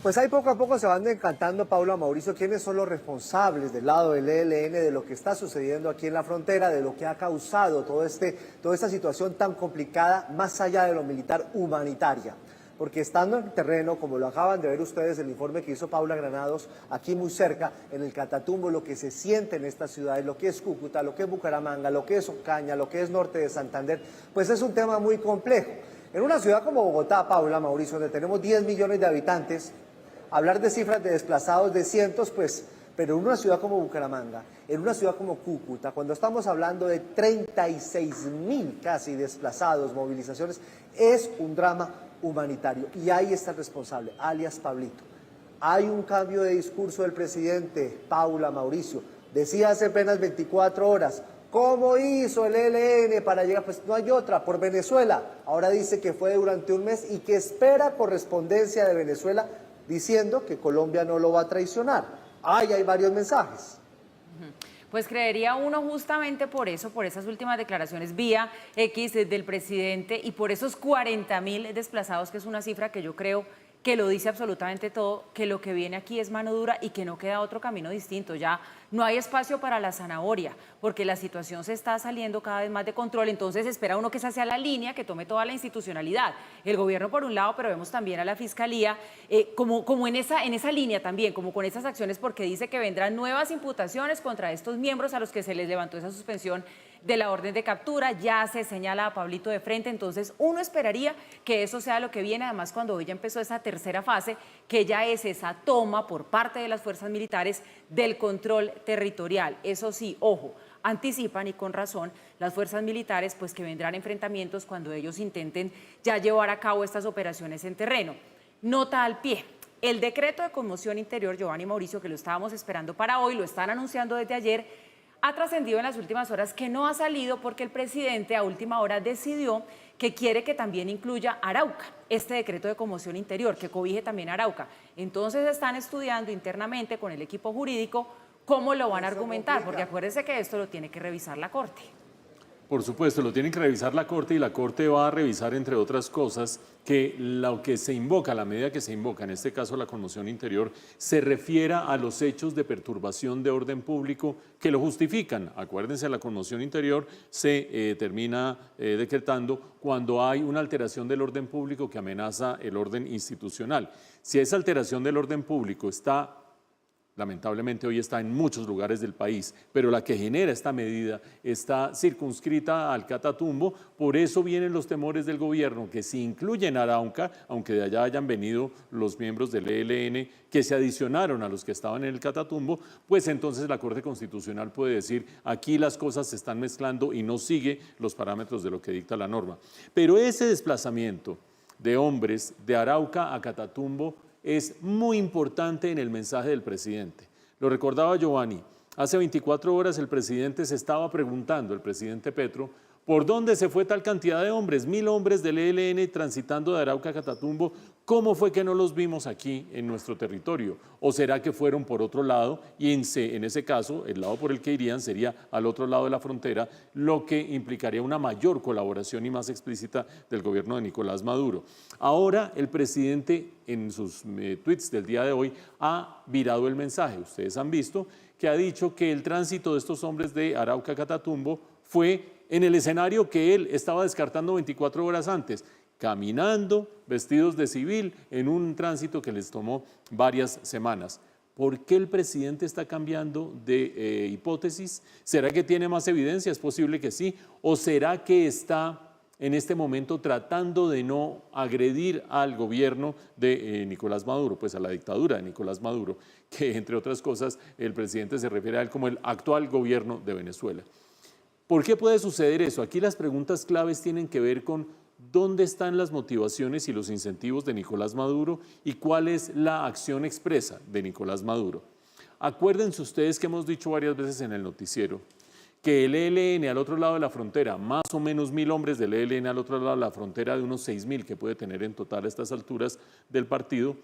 Pues ahí poco a poco se van decantando, Paula, Mauricio, quiénes son los responsables del lado del ELN de lo que está sucediendo aquí en la frontera, de lo que ha causado toda esta situación tan complicada, más allá de lo militar, humanitaria. Porque estando en terreno, como lo acaban de ver ustedes, el informe que hizo Paula Granados, aquí muy cerca, en el Catatumbo, lo que se siente en esta ciudad, lo que es Cúcuta, lo que es Bucaramanga, lo que es Ocaña, lo que es norte de Santander, pues es un tema muy complejo. En una ciudad como Bogotá, Paula, Mauricio, donde tenemos 10 millones de habitantes, hablar de cifras de desplazados de cientos, pues, pero en una ciudad como Bucaramanga, en una ciudad como Cúcuta, cuando estamos hablando de 36.000 casi desplazados, movilizaciones, es un drama humanitario. Y ahí está el responsable, alias Pablito. Hay un cambio de discurso del presidente, Paula, Mauricio. Decía hace apenas 24 horas, ¿cómo hizo el ELN para llegar? Pues no hay otra, por Venezuela. Ahora dice que fue durante un mes y que espera correspondencia de Venezuela diciendo que Colombia no lo va a traicionar. Hay varios mensajes. Pues creería uno justamente por eso, por esas últimas declaraciones vía X del presidente y por esos 40.000 desplazados, que es una cifra que yo creo que lo dice absolutamente todo, que lo que viene aquí es mano dura y que no queda otro camino distinto. Ya no hay espacio para la zanahoria, porque la situación se está saliendo cada vez más de control, entonces espera uno que esa sea la línea que tome toda la institucionalidad. El gobierno por un lado, pero vemos también a la Fiscalía como en esa línea también, como con esas acciones, porque dice que vendrán nuevas imputaciones contra estos miembros a los que se les levantó esa suspensión de la orden de captura, ya se señala a Pablito de frente, entonces uno esperaría que eso sea lo que viene, además cuando hoy ya empezó esa tercera fase, que ya es esa toma por parte de las fuerzas militares del control territorial. Eso sí, ojo, anticipan y con razón las fuerzas militares pues que vendrán enfrentamientos cuando ellos intenten ya llevar a cabo estas operaciones en terreno. Nota al pie. El decreto de conmoción interior, Giovanni, Mauricio, que lo estábamos esperando para hoy, lo están anunciando desde ayer, ha trascendido en las últimas horas que no ha salido porque el presidente a última hora decidió que quiere que también incluya Arauca, este decreto de conmoción interior, que cobije también Arauca. Entonces están estudiando internamente con el equipo jurídico cómo lo van a argumentar, porque acuérdense que esto lo tiene que revisar la Corte. Por supuesto, lo tiene que revisar la Corte y la Corte va a revisar, entre otras cosas, que lo que se invoca, la medida que se invoca, en este caso la conmoción interior, se refiera a los hechos de perturbación de orden público que lo justifican. Acuérdense, la conmoción interior se termina decretando cuando hay una alteración del orden público que amenaza el orden institucional. Si esa alteración del orden público está, lamentablemente hoy está en muchos lugares del país, pero la que genera esta medida está circunscrita al Catatumbo, por eso vienen los temores del gobierno, que si incluyen Arauca, aunque de allá hayan venido los miembros del ELN, que se adicionaron a los que estaban en el Catatumbo, pues entonces la Corte Constitucional puede decir, aquí las cosas se están mezclando y no sigue los parámetros de lo que dicta la norma. Pero ese desplazamiento de hombres de Arauca a Catatumbo es muy importante en el mensaje del presidente. Lo recordaba Giovanni, hace 24 horas el presidente se estaba preguntando, el presidente Petro, ¿por dónde se fue tal cantidad de hombres? 1.000 hombres del ELN transitando de Arauca a Catatumbo. ¿Cómo fue que no los vimos aquí en nuestro territorio? ¿O será que fueron por otro lado? Y en ese caso, el lado por el que irían sería al otro lado de la frontera, lo que implicaría una mayor colaboración y más explícita del gobierno de Nicolás Maduro. Ahora el presidente en sus tweets del día de hoy ha virado el mensaje. Ustedes han visto que ha dicho que el tránsito de estos hombres de Arauca a Catatumbo fue en el escenario que él estaba descartando 24 horas antes, caminando, vestidos de civil, en un tránsito que les tomó varias semanas. ¿Por qué el presidente está cambiando de hipótesis? ¿Será que tiene más evidencia? Es posible que sí. ¿O será que está en este momento tratando de no agredir al gobierno de Nicolás Maduro, pues a la dictadura de Nicolás Maduro, que entre otras cosas el presidente se refiere a él como el actual gobierno de Venezuela? ¿Por qué puede suceder eso? Aquí las preguntas claves tienen que ver con dónde están las motivaciones y los incentivos de Nicolás Maduro y cuál es la acción expresa de Nicolás Maduro. Acuérdense ustedes que hemos dicho varias veces en el noticiero que el ELN al otro lado de la frontera, más o menos 1.000 hombres del ELN al otro lado de la frontera, de unos 6.000 que puede tener en total a estas alturas del partido,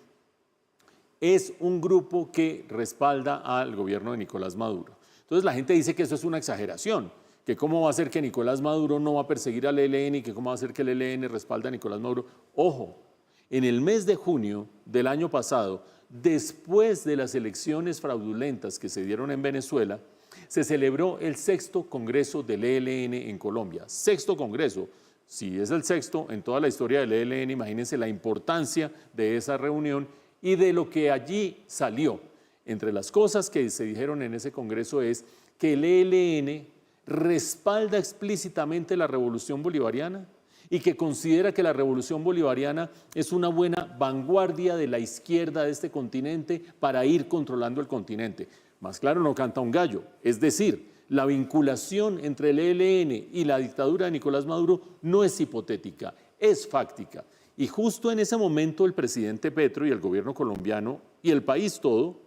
es un grupo que respalda al gobierno de Nicolás Maduro. Entonces la gente dice que eso es una exageración, que cómo va a ser que Nicolás Maduro no va a perseguir al ELN y que cómo va a ser que el ELN respalda a Nicolás Maduro. Ojo, En el mes de junio del año pasado, después de las elecciones fraudulentas que se dieron en Venezuela, se celebró el 6º Congreso del ELN en Colombia. 6º Congreso. Si es el 6º en toda la historia del ELN, imagínense la importancia de esa reunión y de lo que allí salió. Entre las cosas que se dijeron en ese Congreso es que el ELN respalda explícitamente la revolución bolivariana y que considera que la revolución bolivariana es una buena vanguardia de la izquierda de este continente para ir controlando el continente. Más claro no canta un gallo, es decir, la vinculación entre el ELN y la dictadura de Nicolás Maduro no es hipotética, es fáctica. Y justo en ese momento el presidente Petro y el gobierno colombiano y el país todo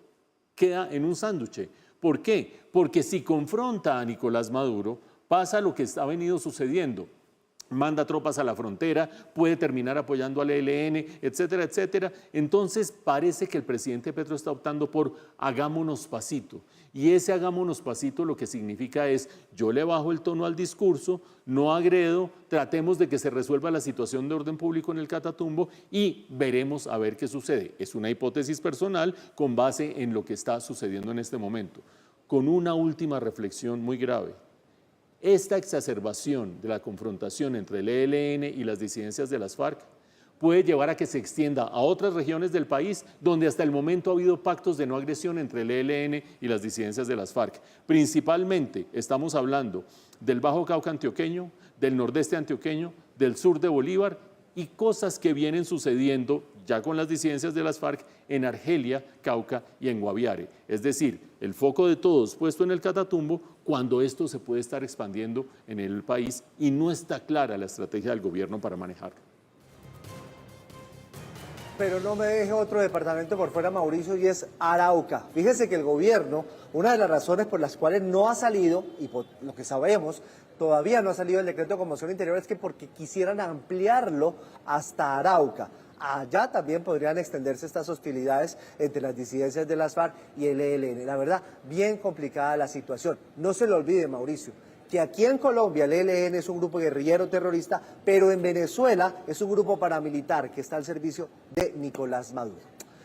queda en un sándwich. ¿Por qué? Porque si confronta a Nicolás Maduro, pasa lo que ha venido sucediendo. Manda tropas a la frontera, puede terminar apoyando al ELN, etcétera, etcétera. Entonces parece que el presidente Petro está optando por hagámonos pasito. Y ese hagámonos pasito lo que significa es yo le bajo el tono al discurso, no agredo, tratemos de que se resuelva la situación de orden público en el Catatumbo y veremos a ver qué sucede. Es una hipótesis personal con base en lo que está sucediendo en este momento. Con una última reflexión muy grave. Esta exacerbación de la confrontación entre el ELN y las disidencias de las FARC puede llevar a que se extienda a otras regiones del país donde hasta el momento ha habido pactos de no agresión entre el ELN y las disidencias de las FARC. Principalmente estamos hablando del Bajo Cauca antioqueño, del nordeste antioqueño, del sur de Bolívar y cosas que vienen sucediendo ya con las disidencias de las FARC en Argelia, Cauca y en Guaviare. Es decir, el foco de todos puesto en el Catatumbo cuando esto se puede estar expandiendo en el país y no está clara la estrategia del gobierno para manejarlo. Pero no me deje otro departamento por fuera, Mauricio, y es Arauca. Fíjese que el gobierno, una de las razones por las cuales no ha salido, y por lo que sabemos, todavía no ha salido el decreto de conmoción interior, es que porque quisieran ampliarlo hasta Arauca. Allá también podrían extenderse estas hostilidades entre las disidencias de las FARC y el ELN. La verdad, bien complicada la situación. No se lo olvide, Mauricio, que aquí en Colombia el ELN es un grupo guerrillero terrorista, pero en Venezuela es un grupo paramilitar que está al servicio de Nicolás Maduro.